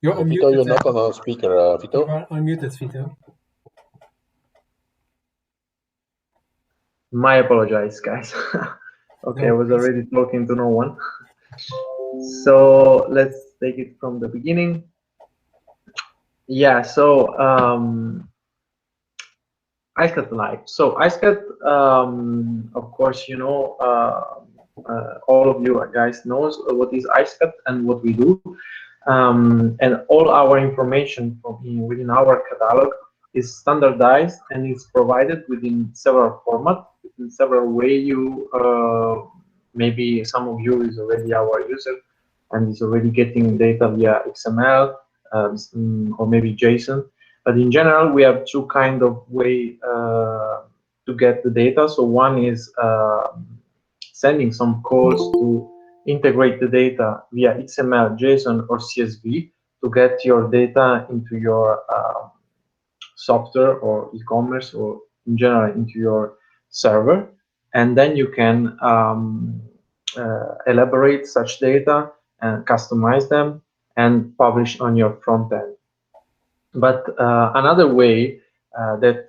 You're Vito, unmuted. you're not on a speaker, Vito. You are unmuted, Vito. My apologize, guys. Okay, No, I was please. already talking to no one. So let's take it from the beginning. Yeah, so Icecat Live. So Icecat, of course, you know, all of you guys knows what is Icecat and what we do. And all our information within our catalog is standardized and is provided within several formats, in several ways. Maybe some of you is already our user and is already getting data via XML or maybe JSON. But in general, we have two kind of way to get the data. So one is sending some calls to integrate the data via XML, JSON, or CSV to get your data into your software or e-commerce or in general into your server. And then you can elaborate such data and customize them and publish on your front end. But another way that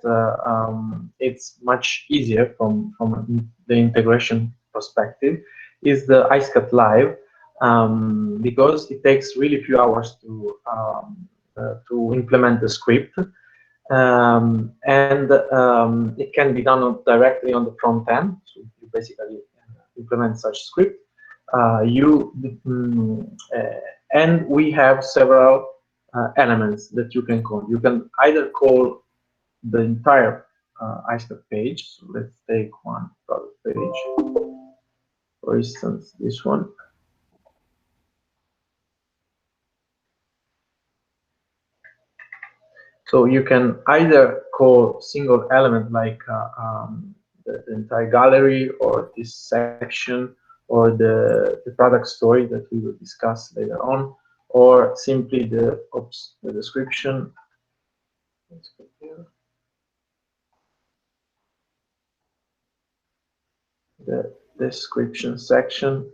it's much easier from the integration perspective is the Icecat Live, because it takes really few hours to implement the script, and it can be done directly on the front end. So you basically implement such script. And we have several elements that you can call. You can either call the entire Icecat page. So let's take one product page, for instance, this one. So you can either call single element like the entire gallery or this section or the product story that we will discuss later on, or simply the description. Let's go here. The description section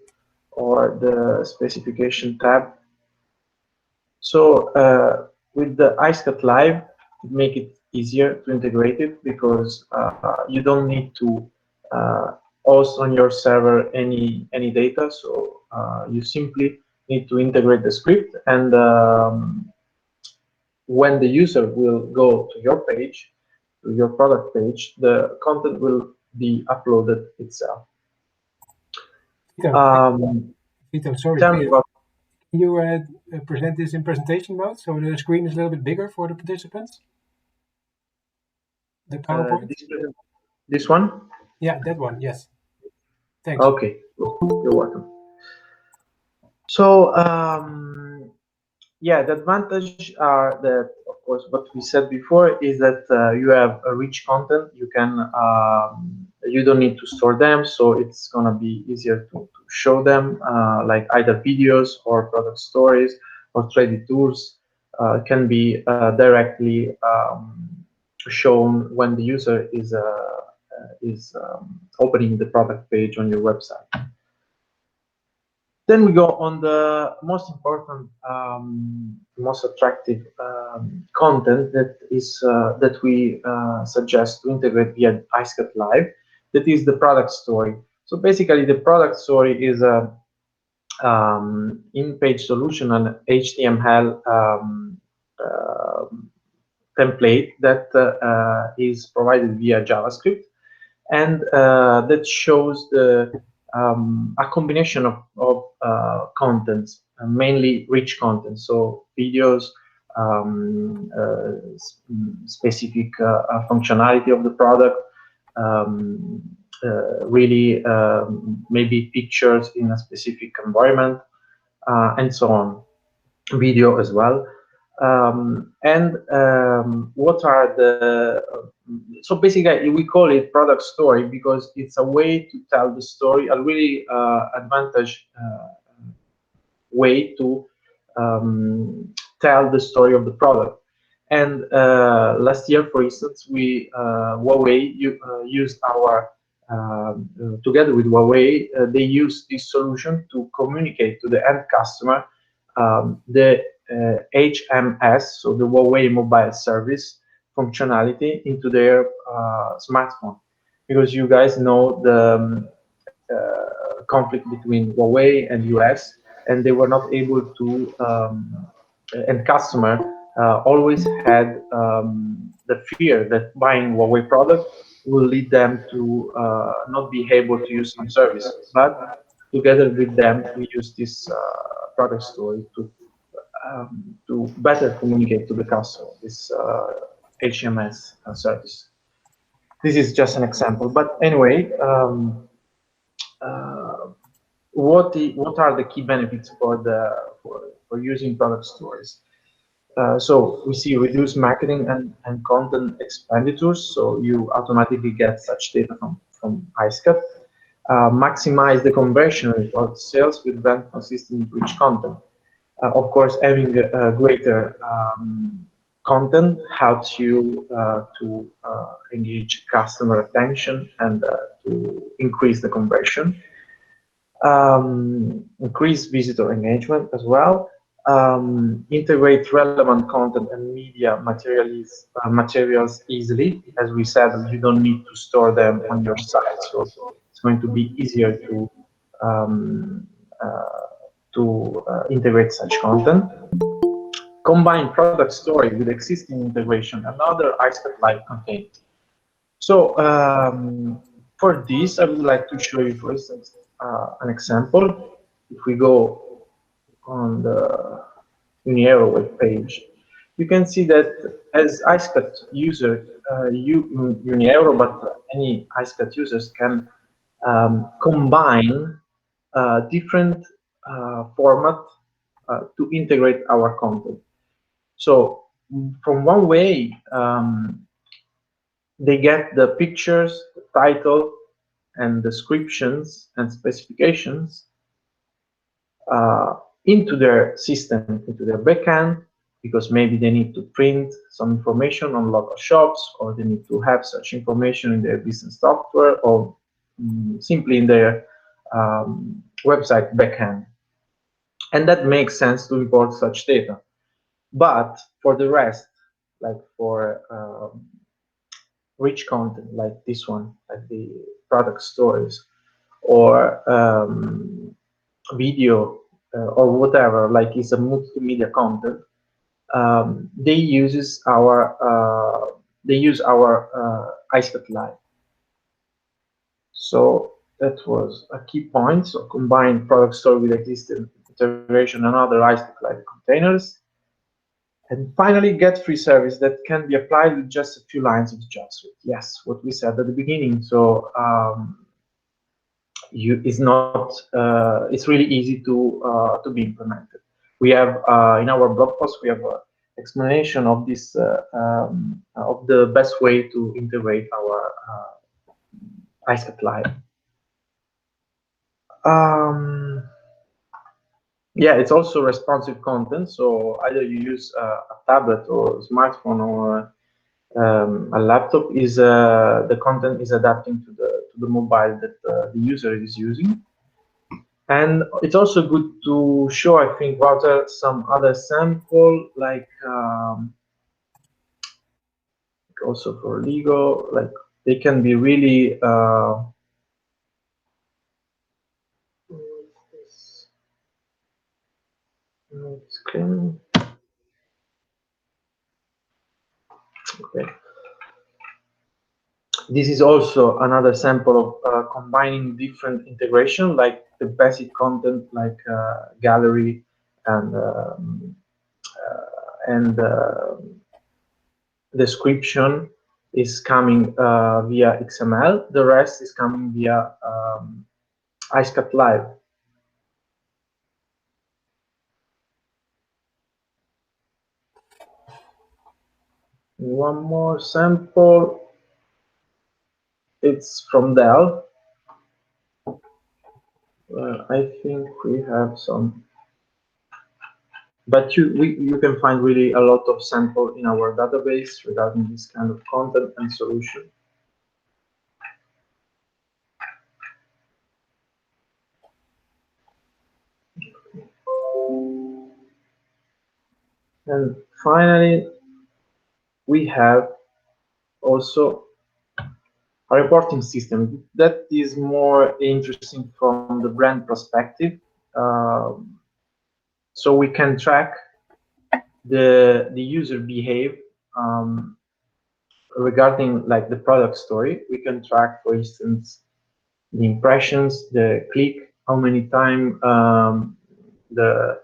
or the specification tab. So with the Icecat Live, it make it easier to integrate it because you don't need to host on your server any data. So you simply need to integrate the script, and when the user will go to your page, to your product page, the content will be uploaded itself. Vito, sorry. Tell me about. Can you present this in presentation mode so the screen is a little bit bigger for the participants? The PowerPoint? This one? Yeah, that one, yes. Thanks. Okay, you're welcome. So, yeah, the advantage are that, of course, what we said before is that you have a rich content. You can, you don't need to store them, so it's gonna be easier to show them, like either videos or product stories or trading tours can be directly shown when the user is opening the product page on your website. Then we go on the most important, most attractive content that is that we suggest to integrate via Icecat Live. That is the product story. So basically, the product story is a in-page solution, an HTML template that is provided via JavaScript, and that shows a combination of contents, mainly rich content, so videos, specific functionality of the product, really maybe pictures in a specific environment, and so on, video as well. What are the so basically we call it product story because it's a way to tell the story, a really advantage way to tell the story of the product. And last year, for instance, we Huawei used our together with Huawei, they used this solution to communicate to the end customer the HMS, so the Huawei Mobile Service functionality into their smartphone, because you guys know the conflict between Huawei and US, and they were not able to, and customer always had the fear that buying Huawei product will lead them to not be able to use some service. But together with them, we use this product story to better communicate to the customer this HMS service. This is just an example, but anyway, uh, what are the key benefits for using product stories? So we see reduced marketing and content expenditures, so you automatically get such data from Icecat. Maximize the conversion rate of sales with brand consistent rich content. Of course, having a greater content helps you to engage customer attention and to increase the conversion. Increase visitor engagement as well. Integrate relevant content and media materials easily. As we said, you don't need to store them on your site, so it's going to be easier um, uh, to integrate such content. Combine product story with existing integration and other Icecat Live content. So for this, I would like to show you, for instance, an example. If we go on the Uniero web page, you can see that as Icecat user, Uniero, but any Icecat users can combine different format to integrate our content. So from one way, they get the pictures, the title, and descriptions and specifications into their system, into their backend, because maybe they need to print some information on local shops, or they need to have such information in their business software, or simply in their website backend. And that makes sense to import such data. But for the rest, like for rich content like this one, like the product stories, or video or whatever, like it's a multimedia content, they use our Icecat Live. So that was a key point. So combine product story with existing integration and other Icecat Live containers. And finally, get free service that can be applied with just a few lines of JavaScript. Yes, what we said at the beginning. So it's really easy to be implemented. We have in our blog post we have an explanation of this of the best way to integrate our Icecat Live. Yeah, it's also responsive content. So either you use a tablet or smartphone or a laptop, is the content is adapting to the mobile that the user is using. And it's also good to show, I think, Wouter, some other sample, like also for legal, like they can be really okay. This is also another sample of combining different integration, like the basic content, like gallery and description is coming via XML. The rest is coming via Icecat Live. One more sample. It's from Dell. I think we have some, but you can find really a lot of sample in our database regarding this kind of content and solution. And finally, we have also a reporting system that is more interesting from the brand perspective. Um, so we can track the user behave regarding like the product story. We can track, for instance, the impressions, the click, how many time the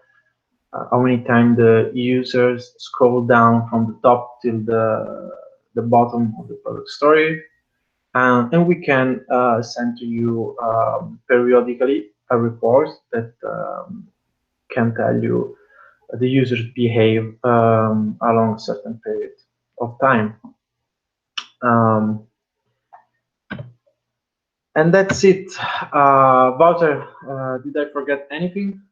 how many time the users scroll down from the top till the bottom of the product story, and we can send to you periodically a report that can tell you the users behave along a certain period of time. Um, and that's it. Wouter, did I forget anything?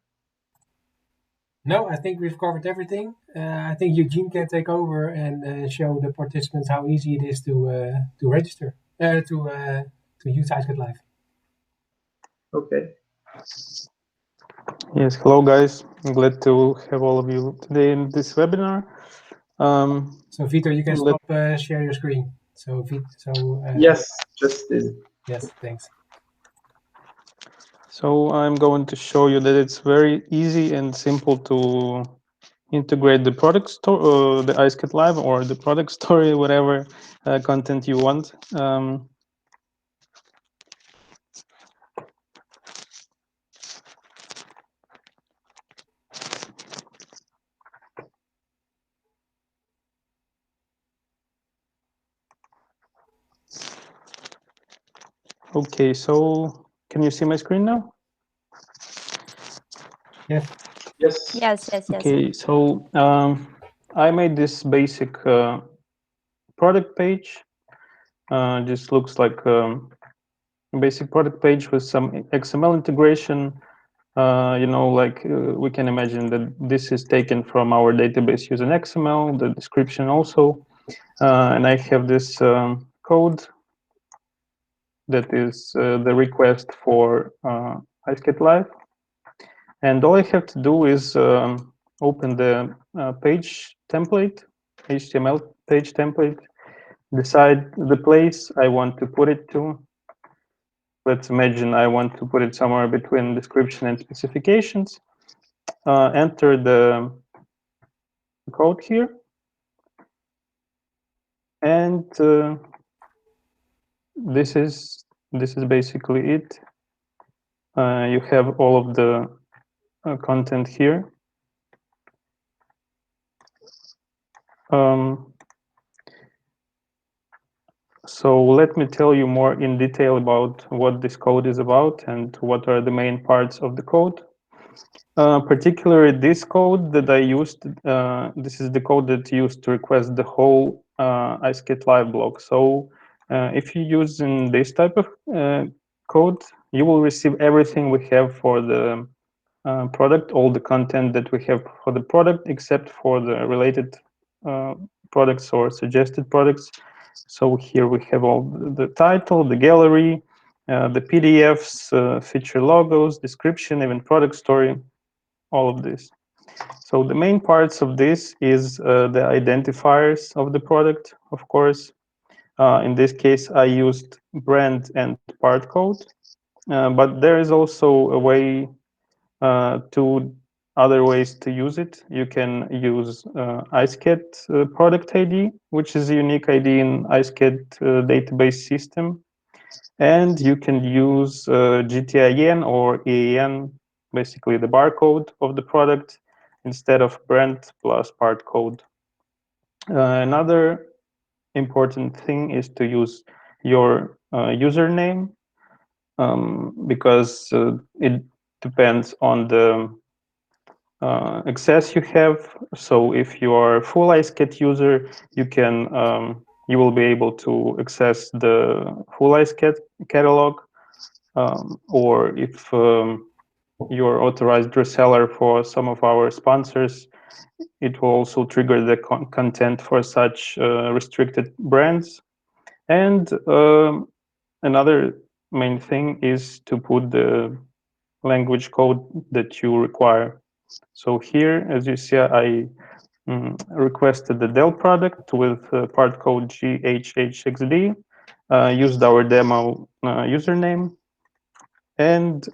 No, I think we've covered everything. I think Eugene can take over and show the participants how easy it is to register to use Icecat Live. Okay. Yes, hello guys. I'm glad to have all of you today in this webinar. So Vitor, you can let- stop share your screen. Yes, just did. Yes, thanks. So I'm going to show you that it's very easy and simple to integrate the product store, the Icecat Live or the product story, whatever content you want. Okay, so can you see my screen now? Yes. Yes. Yes, yes, yes. Okay, so I made this basic product page. Just looks like a basic product page with some XML integration. We can imagine that this is taken from our database using XML, the description also. And I have this code that is the request for Icecat Live. And all I have to do is open the page template, HTML page template, decide the place I want to put it to. Let's imagine I want to put it somewhere between description and specifications. Enter the code here, and this is basically it. You have all of the content here. So let me tell you more in detail about what this code is about and what are the main parts of the code. Particularly this code that I used, this is the code that used to request the whole Icecat Live block. So if you use in this type of code, you will receive everything we have for the product, all the content that we have for the product, except for the related products or suggested products. So here we have all the title, the gallery, the PDFs, feature logos, description, even product story, all of this. So the main parts of this is the identifiers of the product, of course. In this case, I used brand and part code, but there is also a way to other ways to use it. You can use Icecat product ID, which is a unique ID in Icecat database system. And you can use GTIN or EAN, basically the barcode of the product, instead of brand plus part code. Another important thing is to use your username, because it depends on the access you have. So if you are a full Icecat user, you will be able to access the full Icecat catalog. Or if you're authorized reseller for some of our sponsors, it will also trigger the content for such restricted brands. And another main thing is to put the language code that you require. So here, as you see, I requested the Dell product with part code GHHXD, used our demo username, and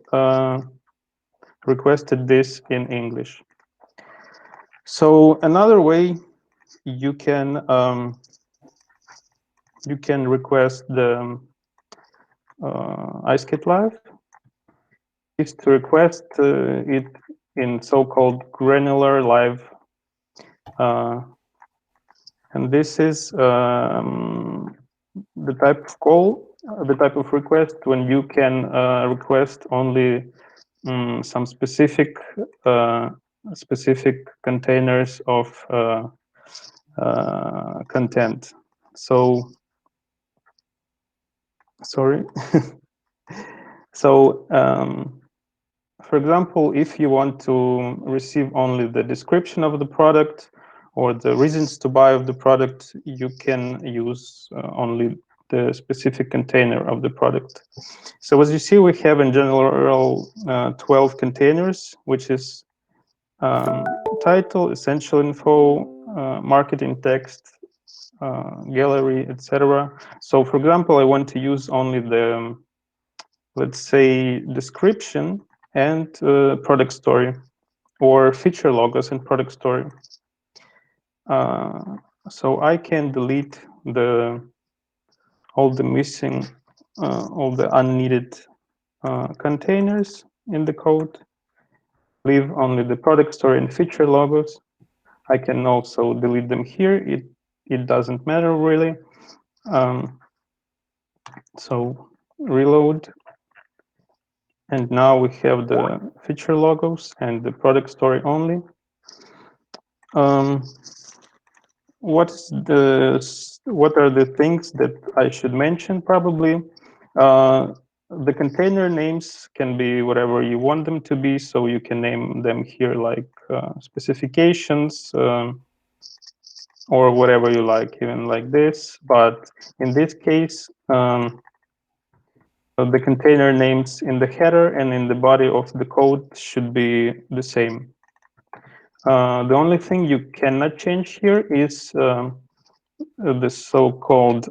requested this in English. So another way you can request the Icecat Live is to request it in so-called granular live, and this is the type of call, the type of request when you can request only some specific containers of content. So, sorry. So, for example, if you want to receive only the description of the product or the reasons to buy of the product, you can use only the specific container of the product. So as you see, we have in general 12 containers, which is title, essential info, marketing text, gallery, etc. So for example, I want to use only the, let's say, description and product story, or feature logos and product story. So I can delete all the missing, all the unneeded containers in the code, leave only the product story and feature logos. I can also delete them here. It doesn't matter really. So reload. And now we have the feature logos and the product story only. What are the things that I should mention? Probably the container names can be whatever you want them to be, so you can name them here like specifications or whatever you like, even like this. But in this case, the container names in the header and in the body of the code should be the same. The only thing you cannot change here is the so-called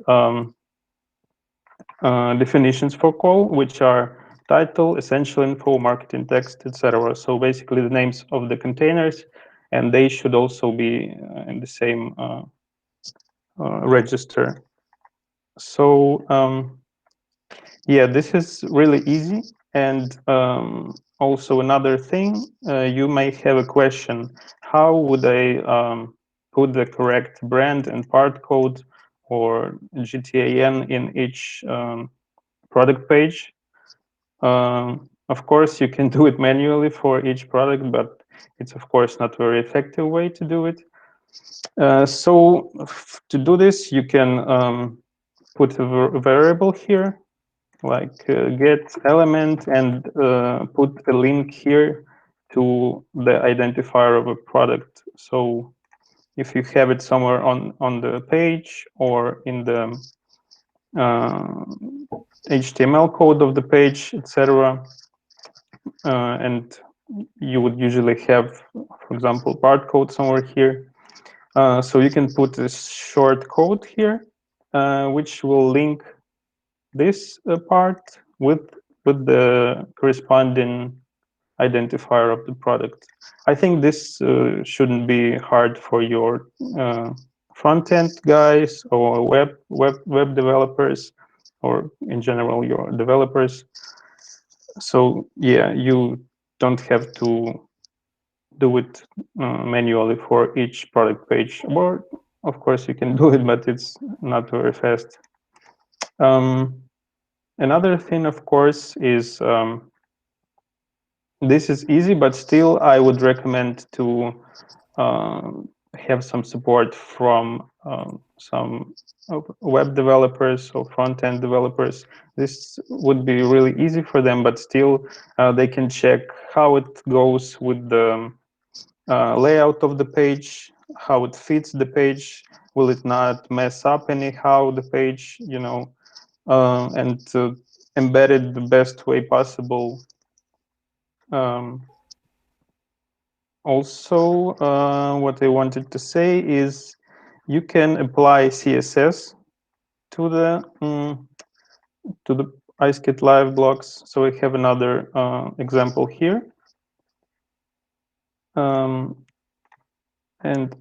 definitions for call, which are title, essential info, marketing text, etc. So basically the names of the containers, and they should also be in the same register. So yeah, this is really easy. And also another thing, you may have a question: how would I put the correct brand and part code or GTAN in each product page? Of course, you can do it manually for each product, but it's of course not a very effective way to do it. So to do this, you can put a variable here, like get element, and put a link here to the identifier of a product. So if you have it somewhere on the page or in the HTML code of the page, etc., and you would usually have, for example, part code somewhere here. So you can put a short code here, which will link this part with the corresponding identifier of the product. I think this shouldn't be hard for your front-end guys or web developers, or in general your developers. So yeah, you don't have to do it manually for each product page. Or of course you can do it, but it's not very fast. Another thing, of course, is this is easy, but still I would recommend to have some support from some web developers or front-end developers. This would be really easy for them, but still they can check how it goes with the layout of the page, how it fits the page, will it not mess up anyhow the page, you know, and embed it the best way possible. Also, what I wanted to say is you can apply CSS to the Icecat Live blocks. So I have another example here. And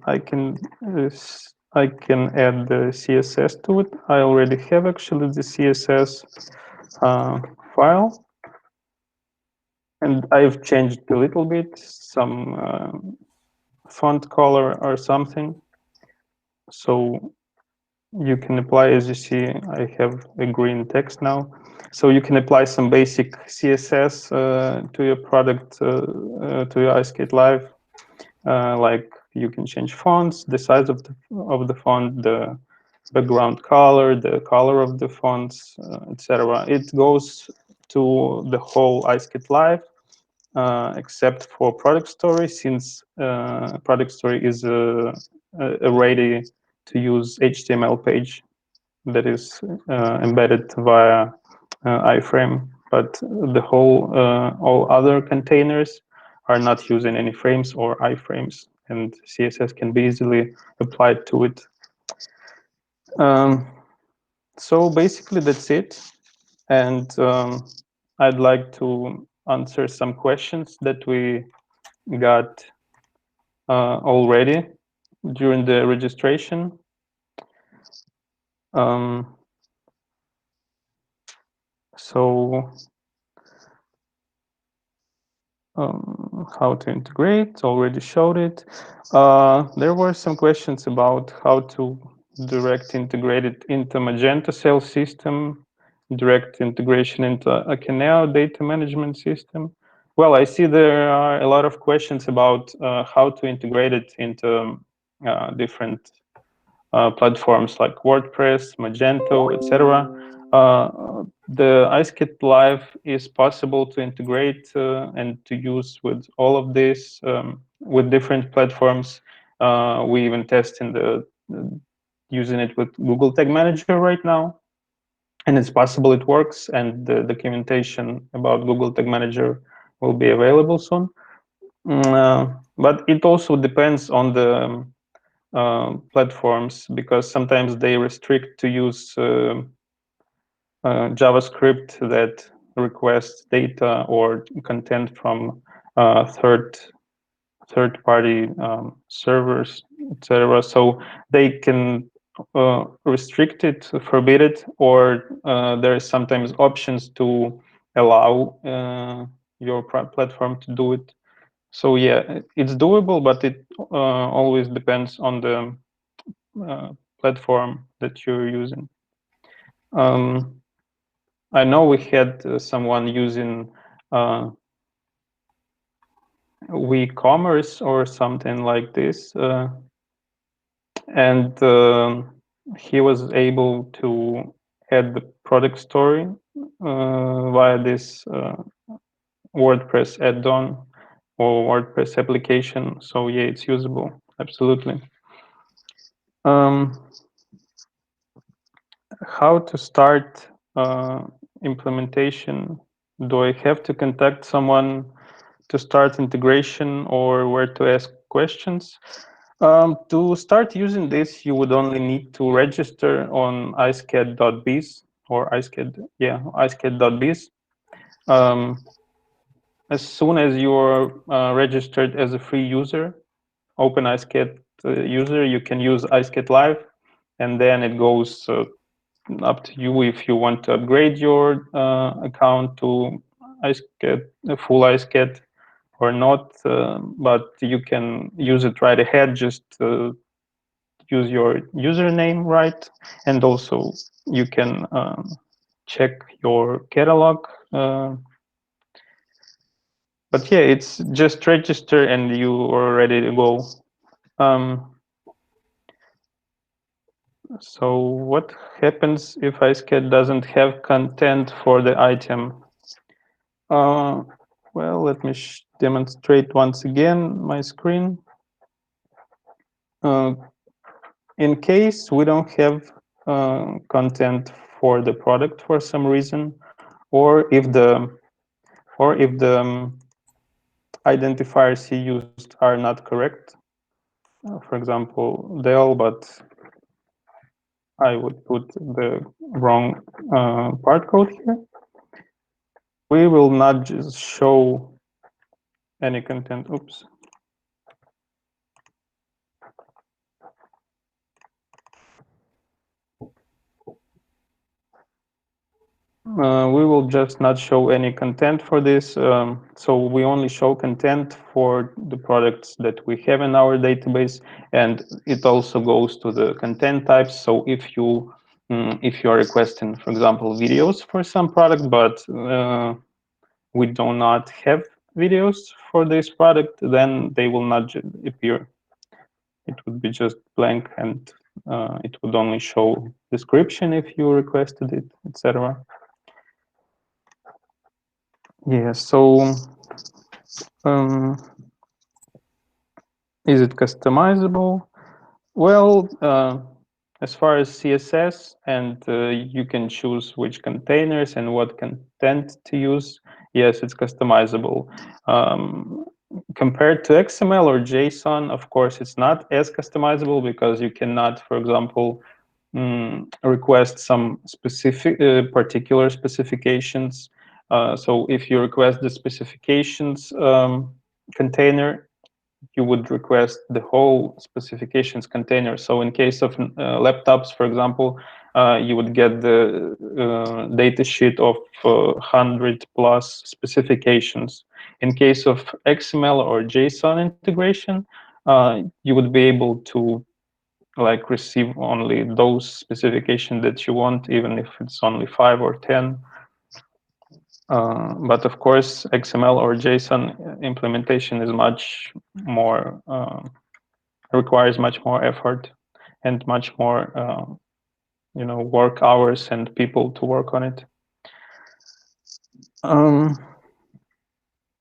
I can add the CSS to it. I already have actually the CSS file, and I've changed a little bit, some font color or something. So you can apply, as you see, I have a green text now. So you can apply some basic CSS to your product, to your Icecat Live. Like you can change fonts, the size of the font, the background color, the color of the fonts, etc. It goes to the whole Icecat Live, except for product story, since product story is a ready to use HTML page that is embedded via iframe. But the whole all other containers are not using any frames or iframes, and CSS can be easily applied to it. So basically that's it, and I'd like to answer some questions that we got already during the registration. So how to integrate, already showed it. There were some questions about how to direct integrate it into Magento sales system, direct integration into a Akeneo data management system. Well, I see there are a lot of questions about how to integrate it into different platforms like WordPress, Magento, etc. The Icecat Live is possible to integrate and to use with all of this with different platforms. We even test in the using it with Google Tag Manager right now, and it's possible it works. And the documentation about Google Tag Manager will be available soon. But it also depends on the platforms, because sometimes they restrict to use JavaScript that requests data or content from third-party servers, etc. So they can restrict it, forbid it, or there is sometimes options to allow your platform to do it. So yeah, it's doable, but it always depends on the platform that you're using. I know we had someone using WeCommerce or something like this, and he was able to add the product story via this WordPress add-on or WordPress application. So yeah, it's usable, absolutely. How to start implementation? Do I have to contact someone to start integration, or where to ask questions? To start using this, you would only need to register on icecat.biz or icecat.biz. As soon as you are registered as a free user, open Icecat user, you can use Icecat Live, and then it goes up to you if you want to upgrade your account to Icecat, full Icecat, or not. But you can use it right ahead. Just use your username right, and also you can check your catalog. But yeah, it's just register and you are ready to go. So what happens if Icecat doesn't have content for the item? Well, let me demonstrate once again my screen. In case we don't have content for the product for some reason, or if the identifiers he used are not correct. For example, del, but I would put the wrong part code here. We will not just show any content. Oops. We will just not show any content for this. So we only show content for the products that we have in our database, and it also goes to the content types. So if you are requesting, for example, videos for some product, but we do not have videos for this product, then they will not appear. It would be just blank, and it would only show description if you requested it, etc. Yeah, so is it customizable? Well, as far as CSS, and you can choose which containers and what content to use, yes, it's customizable. Compared to XML or JSON, of course, it's not as customizable because you cannot, for example, request some specific particular specifications. So if you request the specifications container, you would request the whole specifications container. So in case of laptops, for example, you would get the data sheet of 100 plus specifications. In case of XML or JSON integration, you would be able to like receive only those specifications that you want, even if it's only 5 or 10. But of course, XML or JSON implementation is much more, requires much more effort and much more, work hours and people to work on it.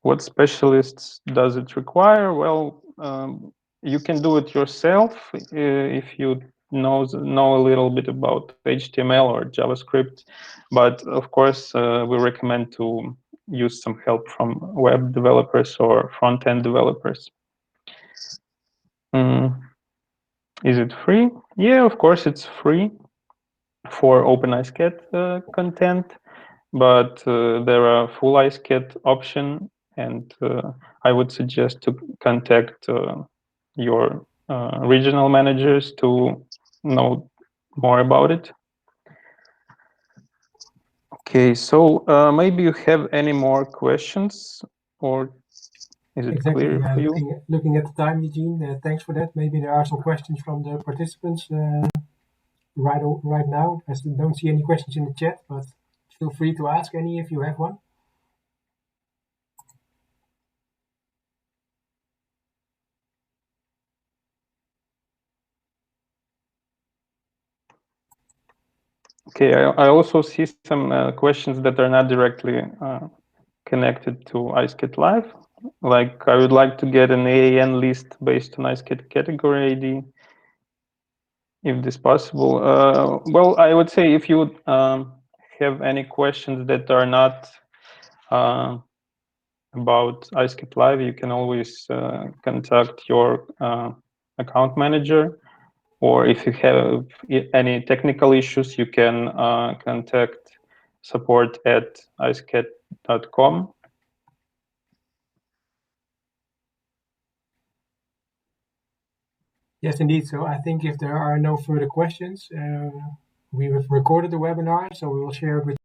What specialists does it require? Well, you can do it yourself if you know a little bit about HTML or JavaScript, but of course we recommend to use some help from web developers or front-end developers. Is it free? Yeah, of course it's free for Open Icecat content, but there are full Icecat option, and I would suggest to contact your regional managers to know more about it. Okay, so maybe you have any more questions, or is it clear for you? Looking at the time, Eugene, thanks for that. Maybe there are some questions from the participants right now. I still don't see any questions in the chat, but feel free to ask any if you have one. Okay, I also see some questions that are not directly connected to Icecat Live. Like, I would like to get an AAN list based on Icecat category ID, if this possible. Well, I would say if you have any questions that are not about Icecat Live, you can always contact your account manager. Or if you have any technical issues, you can contact support@icecat.com. Yes, indeed. So I think if there are no further questions, we have recorded the webinar, so we will share it with